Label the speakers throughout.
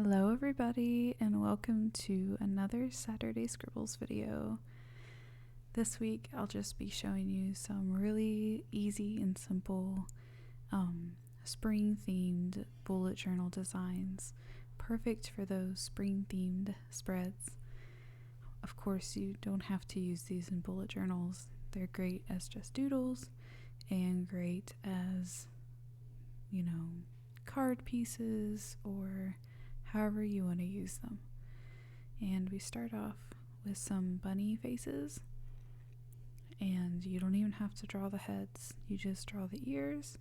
Speaker 1: Hello everybody and welcome to another Saturday Scribbles video. This week I'll just be showing you some really easy and simple spring themed bullet journal designs, perfect for those spring themed spreads. Of course you don't have to use these in bullet journals. They're great as just doodles and great as, card pieces or however you want to use them. And we start off with some bunny faces, and you don't even have to draw the heads, you just draw the ears,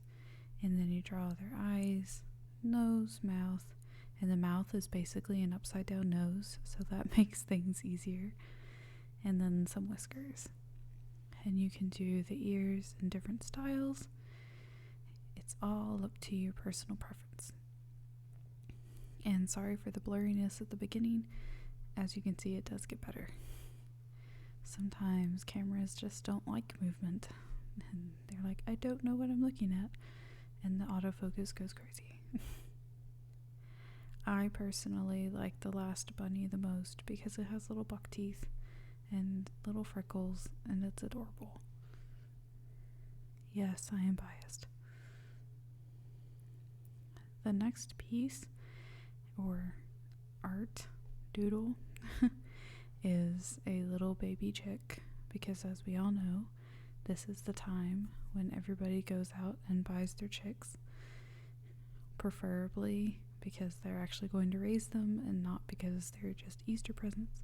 Speaker 1: and then you draw their eyes, nose, mouth, and the mouth is basically an upside down nose, so that makes things easier, and then some whiskers. And you can do the ears in different styles. It's all up to your personal preference. And sorry for the blurriness at the beginning. As you can see, it does get better. Sometimes cameras just don't like movement, and they're like, I don't know what I'm looking at, and the autofocus goes crazy. I personally like the last bunny the most because it has little buck teeth and little freckles, and it's adorable. Yes, I am biased. The next piece, or art doodle, is a little baby chick, because as we all know, this is the time when everybody goes out and buys their chicks, preferably because they're actually going to raise them and not because they're just Easter presents.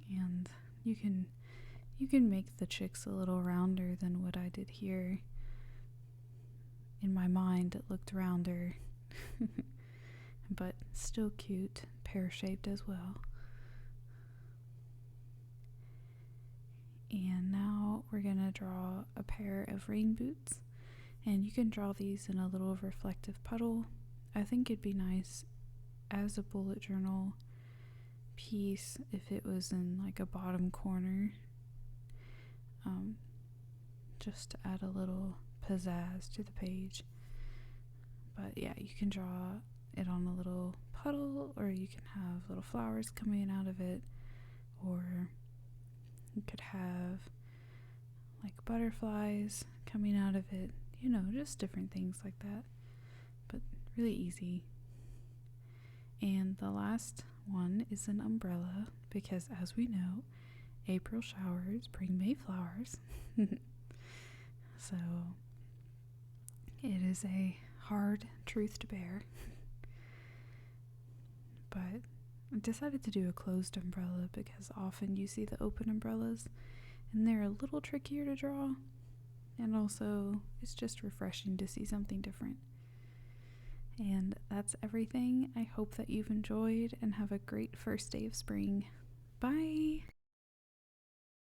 Speaker 1: And you can make the chicks a little rounder than what I did here. In my mind it looked rounder, but still cute, pear-shaped as well. And now we're gonna draw a pair of rain boots, and you can draw these in a little reflective puddle. I think it'd be nice as a bullet journal piece if it was in like a bottom corner, just to add a little pizzazz to the page. But yeah, you can draw it on a little puddle, or you can have little flowers coming out of it, or you could have like butterflies coming out of it, just different things like that, but really easy. And the last one is an umbrella, because as we know, April showers bring May flowers. So it is a hard truth to bear. But I decided to do a closed umbrella because often you see the open umbrellas and they're a little trickier to draw, and also it's just refreshing to see something different. And that's everything. I hope that you've enjoyed and have a great first day of spring. Bye!